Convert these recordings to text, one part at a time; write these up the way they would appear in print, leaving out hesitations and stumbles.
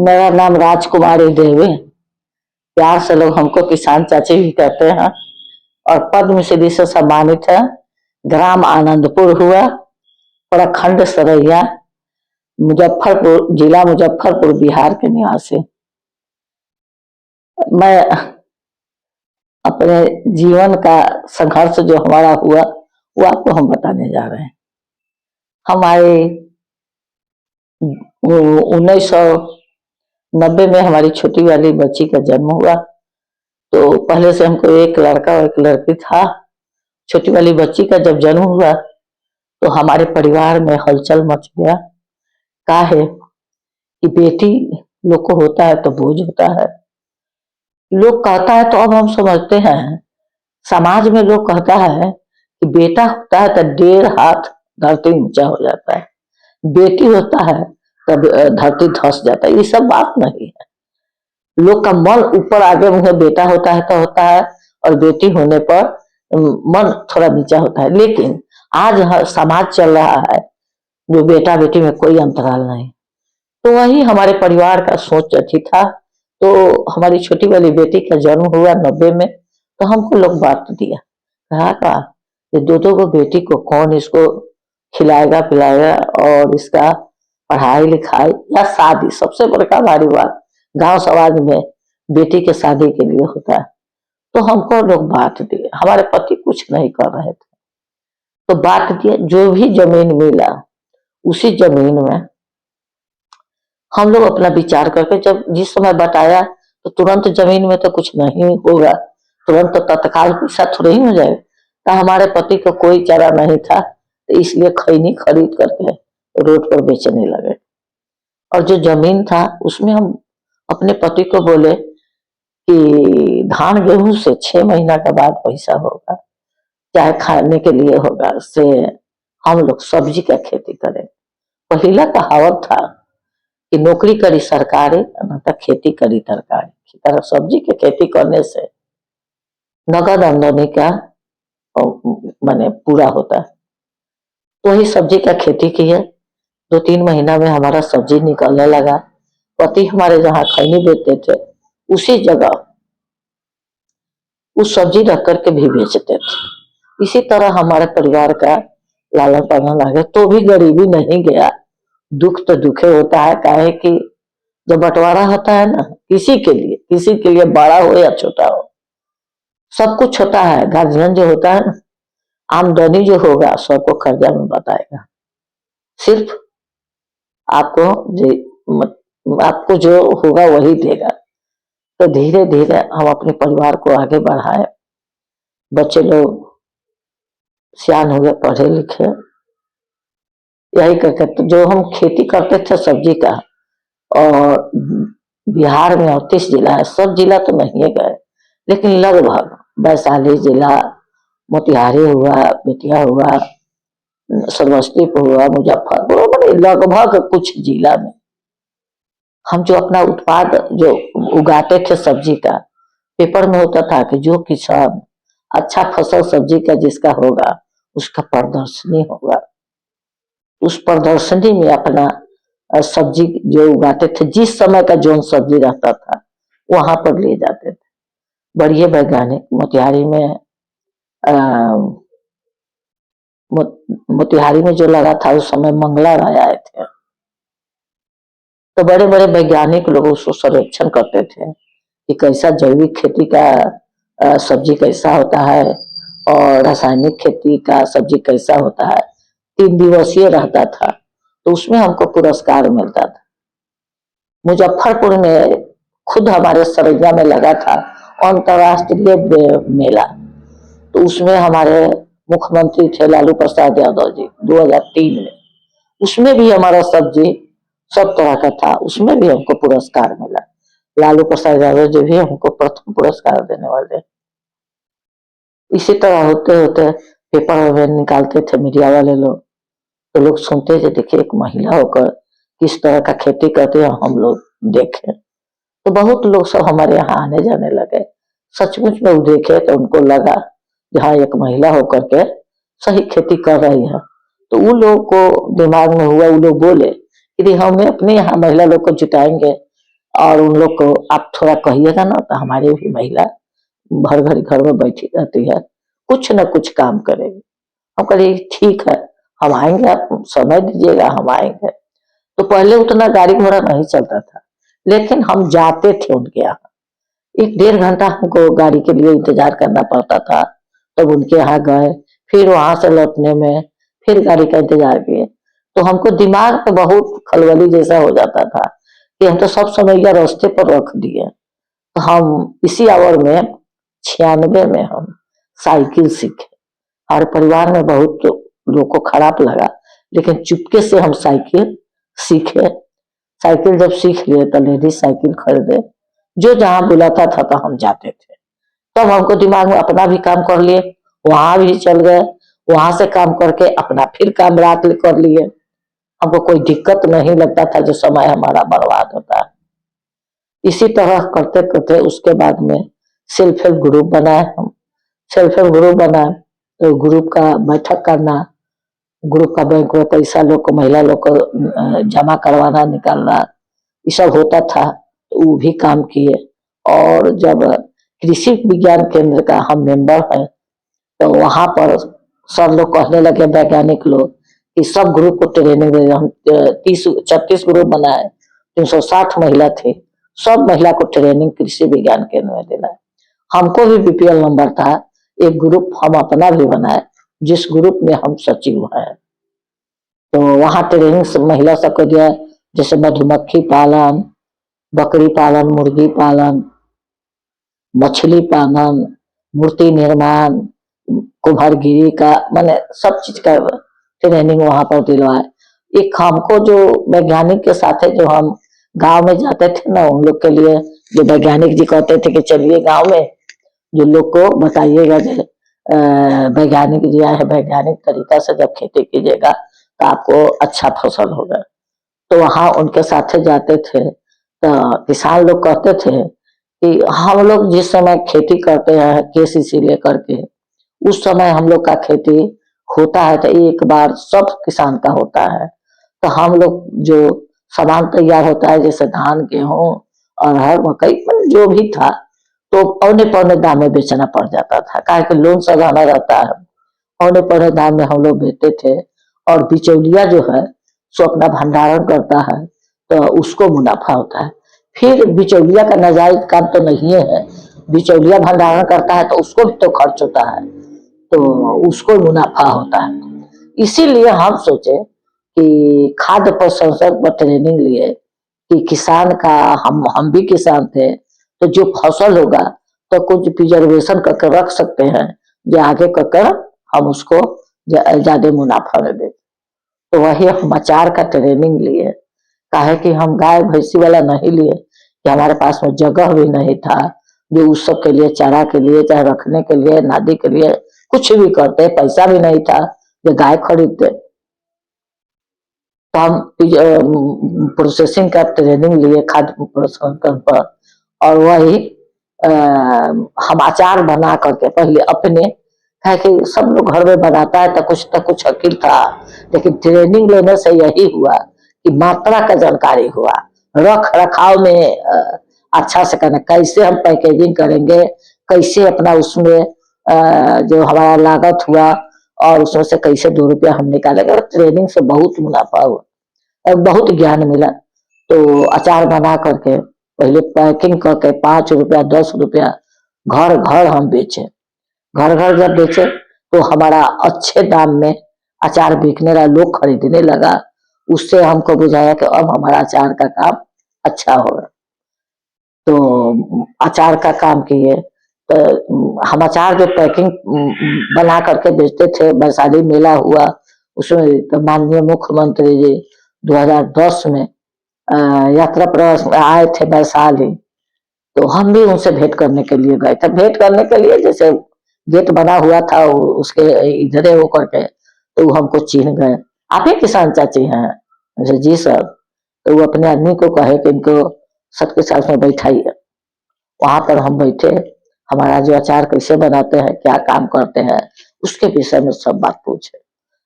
मेरा नाम राजकुमारी देवी। प्यार से लोग हमको किसान चाची भी कहते हैं और पद्म श्री से सम्मानित है। ग्राम आनंदपुर हुआ, प्रखंड सरैया, मुजफ्फरपुर जिला, मुजफ्फरपुर बिहार के निवासी। मैं अपने जीवन का संघर्ष जो हमारा हुआ वो आपको हम बताने जा रहे हैं। हमारे 1990 में हमारी छोटी वाली बच्ची का जन्म हुआ। तो पहले से हमको एक लड़का और एक लड़की था। छोटी वाली बच्ची का जब जन्म हुआ तो हमारे परिवार में हलचल मच गया। क्या है कि बेटी लोग को होता है तो बोझ होता है, लोग कहता है तो अब हम समझते हैं। समाज में लोग कहता है कि बेटा होता है तो 1.5 हाथ धरती ऊंचा हो जाता है, बेटी होता है तब धरती धस जाता है। ये सब बात नहीं है। लोग का मन ऊपर आगे मुझे बेटा होता है तो होता है और बेटी होने पर मन थोड़ा नीचा होता है। लेकिन आज समाज चल रहा है जो बेटा बेटी में कोई अंतराल नहीं। तो वही हमारे परिवार का सोच अच्छी था। तो हमारी छोटी वाली बेटी का जन्म हुआ 90 में। तो हमको लोग बांट दिया, कहा कि दो को बेटी को कौन इसको खिलाएगा पिलाएगा, और इसका पढ़ाई लिखाई या शादी, सबसे बड़का भारी बात गांव समाज में बेटी के शादी के लिए होता है। तो हमको लोग बांट दिए। हमारे पति कुछ नहीं कर रहे थे तो बांट दिए। जो भी जमीन मिला उसी जमीन में हम लोग अपना विचार करके, जब जिस समय बताया तो तुरंत जमीन में तो कुछ नहीं होगा, तुरंत तो तत्काल पैसा थोड़ा ही हो जाएगा। तो हमारे पति को कोई चारा नहीं था, तो इसलिए खैनी खरीद करके रोड पर बेचने लगे। और जो जमीन था उसमें हम अपने पति को बोले कि धान गेहूं से 6 महीना के बाद पैसा होगा, चाहे खाने के लिए होगा, से हम लोग सब्जी का खेती करें। पहला कहावत था कि नौकरी करी सरकारी न तो खेती करी तरकारी। की तरह सब्जी की खेती करने से नगद आमदनी का माने पूरा होता है। तो वही सब्जी का खेती की है। 2-3 महीना में हमारा सब्जी निकलने लगा। पति हमारे जहाँ खैनी बेचते थे उसी जगह उस सब्जी रख करके भी बेचते थे। इसी तरह हमारे परिवार का लालन पालन लगे। तो भी गरीबी नहीं गया। दुख तो दुखे होता है। काहे कि जब बंटवारा होता है ना, किसी के लिए बड़ा हो या छोटा हो, सब कुछ होता है। गार्जियन जो होता है ना, आमदनी जो होगा सबको कर्जा में बताएगा। सिर्फ आपको जो होगा वही देगा। तो धीरे धीरे हम अपने परिवार को आगे बढ़ाए। बच्चे लोग सियान हो गए, पढ़े लिखे। यही करके तो जो हम खेती करते थे सब्जी का, और बिहार में 38 जिला है, सब जिला तो नहीं गए लेकिन लगभग वैशाली जिला, मोतिहारी हुआ, बेतिया हुआ, समस्तीपुर हुआ, मुजफ्फरपुर, मतलब लगभग कुछ जिला में हम जो अपना उत्पाद जो उगाते थे सब्जी का, पेपर में होता था कि जो किसान अच्छा फसल सब्जी का जिसका होगा उसका प्रदर्शनी होगा। उस प्रदर्शनी में अपना सब्जी जो उगाते थे, जिस समय का जो सब्जी रहता था वहां पर ले जाते थे। बढ़िया वैज्ञानिक मोतिहारी में जो लगा था उस समय मंगला राय आए थे। तो बड़े बड़े वैज्ञानिक लोग उसको सर्वेक्षण करते थे कि कैसा जैविक खेती का सब्जी कैसा होता है और रासायनिक खेती का सब्जी कैसा होता है। 3 दिवसीय रहता था। तो उसमें हमको पुरस्कार मिलता था। मुजफ्फरपुर में खुद हमारे सरैया में लगा था अंतरराष्ट्रीय मेला। तो उसमें हमारे मुख्यमंत्री थे लालू प्रसाद यादव जी 2003 में। उसमें भी हमारा सब्जी सब तरह का था, उसमें भी हमको पुरस्कार मिला। लालू प्रसाद यादव जी भी हमको प्रथम पुरस्कार देने वाले। इसी तरह होते होते पेपर में निकालते थे मीडिया वाले लोग, तो लोग सुनते थे देखिए एक महिला होकर किस तरह का खेती करते हैं, हम लोग देखे। तो बहुत लोग सब हमारे यहाँ आने जाने लगे। सचमुच में वो देखे तो उनको लगा कि हाँ एक महिला होकर के सही खेती कर रही है। तो उन लोगों को दिमाग में हुआ, वो लोग बोले कि हमें अपने यहाँ महिला लोग को जुटाएंगे और उन लोग को आप थोड़ा कहिएगा ना तो हमारी भी महिला भर घर घर में बैठी रहती है, कुछ न कुछ काम करेगी। हम कहे ठीक है, हम आएंगे, आप समय दीजिएगा, हम आएंगे। तो पहले उतना गाड़ी घोड़ा नहीं चलता था, लेकिन हम जाते थे उनके यहाँ। 1 डेढ़ घंटा हमको गाड़ी के लिए इंतजार करना पड़ता था, तब उनके यहाँ गए, फिर वहां से लौटने में फिर गाड़ी का इंतजार किए। तो हमको दिमाग पे बहुत खलबली जैसा हो जाता था कि हम तो सब समैया रास्ते पर रख दिए। तो हम इसी आवर में 96 में हम साइकिल सीखे। हमारे परिवार में बहुत लोग को खराब लगा, लेकिन चुपके से हम साइकिल सीखे। साइकिल जब सीख लिए तो लेडीज साइकिल खरीदे, जो जहाँ बुलाता था तो हम जाते थे। तब हमको दिमाग में अपना भी काम कर लिए, वहां भी चल गए, वहां से काम करके अपना फिर काम रात कर लिए। हमको कोई दिक्कत नहीं लगता था जो समय हमारा बर्बाद होता है। इसी तरह करते करते उसके बाद में सेल्फ हेल्प ग्रुप बनाए हम। सेल्फ हेल्प ग्रुप बनाए तो ग्रुप का बैठक करना, ग्रुप का बैंक में पैसा लोग को, महिला लोग को जमा करवाना निकालना, ये सब होता था। तो वो भी काम किए। और जब कृषि विज्ञान केंद्र का हम मेंबर हैं, तो वहां पर सब लोग कहने लगे, वैज्ञानिक लोग, कि सब ग्रुप को ट्रेनिंग दे। हम 36 ग्रुप बनाए, 360 महिला थे, सब महिला को ट्रेनिंग कृषि विज्ञान केंद्र में देना है। हमको भी बीपीएल नंबर था, एक ग्रुप हम अपना भी बनाए, जिस ग्रुप में हम सचिव हैं। तो वहां ट्रेनिंग महिला सबको दिया, जैसे मधुमक्खी पालन, बकरी पालन, मुर्गी पालन, मछली पालन, मूर्ति निर्माण, कुम्हारगिरी का, मैंने सब चीज का ट्रेनिंग वहां पर दिलवाए। एक हमको जो वैज्ञानिक के साथ है, जो हम गांव में जाते थे ना, उन लोग के लिए जो वैज्ञानिक जी कहते थे कि चलिए गांव में जो लोग को बताइएगा, वैज्ञानिक जी आए हैं, वैज्ञानिक तरीका से जब खेती कीजिएगा तो आपको अच्छा फसल होगा। तो वहां उनके साथ जाते थे। तो किसान लोग कहते थे कि हम लोग जिस समय खेती करते हैं केसीसी लेकर के, उस समय हम लोग का खेती होता है तो एक बार सब किसान का होता है। तो हम लोग जो सामान तैयार होता है, जैसे धान, गेहूं, अरहर, मकई, जो भी था, तो औने पौने दाम में बेचना पड़ जाता था, काहे कि लोन सधाना रहता है। औने पौने दाम में हम लोग बेचते थे। और बिचौलिया जो है सो अपना भंडारण करता है, तो उसको मुनाफा होता है। फिर बिचौलिया का नाजायज काम तो नहीं है, बिचौलिया भंडारण करता है तो उसको भी तो खर्च होता है, तो उसको मुनाफा होता है। इसीलिए हम सोचे कि खाद्य प्रसंस्करण पर ट्रेनिंग लिए कि किसान का, हम भी किसान थे, तो जो फसल होगा तो कुछ प्रिजर्वेशन करके रख सकते हैं, जो आगे कर हम उसको ज्यादा मुनाफा में दे। तो वही हम अचार का ट्रेनिंग लिए। काहे कि हम गाय भैंसी वाला नहीं लिए, कि हमारे पास में जगह भी नहीं था जो उस सब के लिए, चारा के लिए, चाहे रखने के लिए, नादी के लिए कुछ भी करते, पैसा भी नहीं था जो गाय खरीदते। तो हम प्रोसेसिंग का ट्रेनिंग लिए खाद्य प्रसंस्करण पर। और वही हम अचार बना करके पहले अपने, है कि सब लोग घर में बनाता है तो कुछ अकिल था, लेकिन ट्रेनिंग लेने से यही हुआ कि मात्रा का जानकारी हुआ, रख रखाव में अच्छा से करना, कैसे हम पैकेजिंग करेंगे, कैसे अपना उसमें जो हमारा लागत हुआ और उसमें से कैसे 2 रुपया हम निकालेंगे। ट्रेनिंग से बहुत मुनाफा हुआ और बहुत ज्ञान मिला। तो अचार बना करके पहले पैकिंग करके 5 रुपया 10 रुपया घर घर हम बेचे। घर घर जब बेचे तो हमारा अच्छे दाम में अचार बिकने लगा, लोग खरीदने लगा। उससे हमको बुझाया कि अब हमारा अचार का काम अच्छा होगा। तो अचार का काम किए। तो हम अचार जो पैकिंग बना करके बेचते थे, वैशाली मेला हुआ उसमें, तो माननीय मुख्यमंत्री जी 2010 में यात्रा प्रवास में आए थे वैशाली। तो हम भी उनसे भेंट करने के लिए गए थे। भेंट करने के लिए जैसे गेट बना हुआ था उसके इधरे होकर के, तो वो हमको चिन्ह गए, आप ही किसान चाची हैं? जी सर। तो वो अपने आदमी को कहे कि इनको सत के साथ में बैठाइए। वहां पर हम बैठे, हमारा जो अचार कैसे बनाते हैं, क्या काम करते हैं, उसके विषय में सब बात पूछे।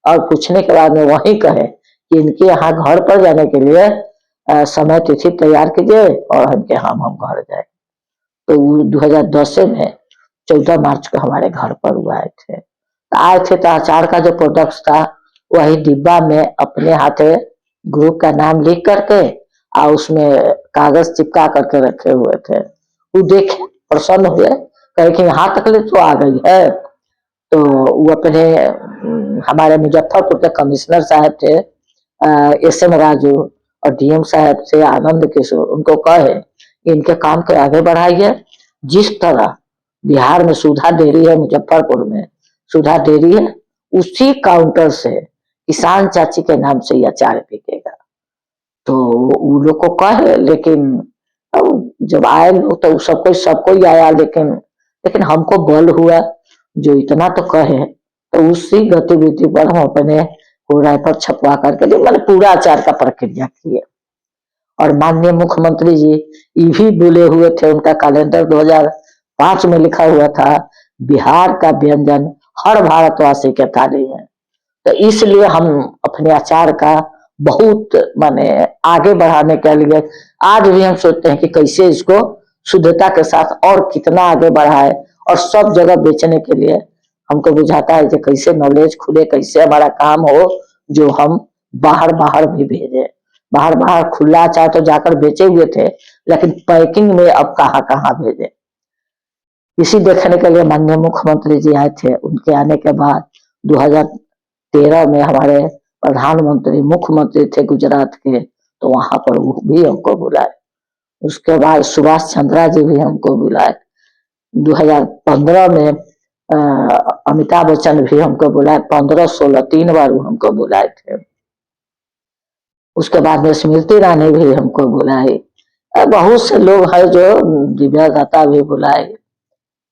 और पूछने के बाद में वही कहे कि इनके यहाँ घर पर जाने के लिए समय तिथि तैयार कीजिए और हम घर जाए। तो 2010 में 14 मार्च को हमारे घर पर वो आए थे। आए थे तो अचार का जो प्रोडक्ट था वही डिब्बा में अपने हाथे ग्रुप का नाम लिख करके और उसमें कागज चिपका करके रखे हुए थे। वो देखे प्रसन्न हुए, कहे कि यहाँ तक ले तो आ गई है। तो वो अपने हमारे मुजफ्फरपुर के कमिश्नर साहब थे SM राजू और DM साहब थे आनंद किशोर, उनको कहे इनके काम को आगे बढ़ाइए। जिस तरह बिहार में सुधा डेयरी है, मुजफ्फरपुर में सुधा डेयरी है, उसी काउंटर से किसान चाची के नाम से ये अचार बिकेगा। तो वो लोग को कहे, लेकिन जब आए लोग तो सबको ही आया, लेकिन हमको बल हुआ जो इतना तो कहे। तो उसी गतिविधि पर हम अपने कोराई पर छपवा करके मैंने पूरा अचार का प्रक्रिया किए। और माननीय मुख्यमंत्री जी ये भी बोले हुए थे, उनका कैलेंडर 2005 में लिखा हुआ था, बिहार का व्यंजन हर भारतवासी के थाली है। तो इसलिए हम अपने अचार का बहुत माने आगे बढ़ाने के लिए आज भी हम सोचते हैं कि कैसे इसको शुद्धता के साथ और कितना आगे बढ़ाए और सब जगह बेचने के लिए हमको बुझाता है कि कैसे नॉलेज खुले, कैसे हमारा काम हो जो हम बाहर बाहर भी भेजे। बाहर खुला अचार तो जाकर बेचे हुए थे, लेकिन पैकिंग में अब कहाँ कहाँ भेजे। इसी देखने के लिए माननीय मुख्यमंत्री जी आए थे। उनके आने के बाद 2013 में हमारे प्रधानमंत्री मुख्यमंत्री थे गुजरात के, तो वहां पर वो भी हमको बुलाए। उसके बाद सुभाष चंद्रा जी भी हमको बुलाए। 2015 में अमिताभ बच्चन भी हमको बुलाए, 15-16 3 बार वो हमको बुलाए थे। उसके बाद में स्मृति ईरानी भी हमको बुलाई। बहुत से लोग है जो दिव्या दाता भी बुलाए,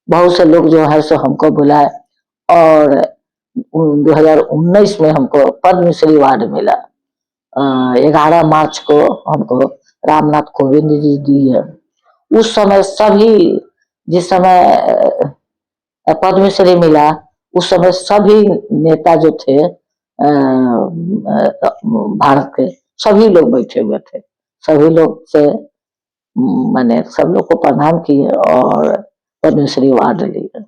बहुत से लोग जो है सो हमको बुलाए। और 2019 में हमको पद्मश्री अवार्ड मिला। 11 मार्च को हमको रामनाथ कोविंद जी दिए। उस समय सभी, जिस समय पद्मश्री मिला उस समय सभी नेता जो थे भारत के, सभी लोग बैठे हुए थे। सभी लोग से मैंने सब लोग को प्रणाम किए और पद्मश्री अवार्ड लिए।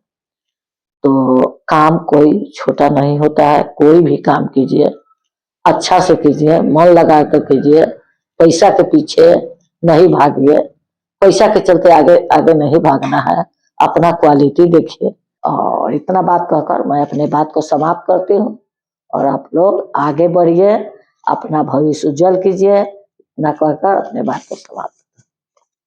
तो काम कोई छोटा नहीं होता है, कोई भी काम कीजिए अच्छा से कीजिए, मन लगा कर कीजिए, पैसा के पीछे नहीं भागिए, पैसा के चलते आगे आगे नहीं भागना है, अपना क्वालिटी देखिए। और इतना बात कहकर मैं अपने बात को समाप्त करती हूँ और आप लोग आगे बढ़िए, अपना भविष्य उज्जवल कीजिए, ना कहकर अपने बात को समाप्त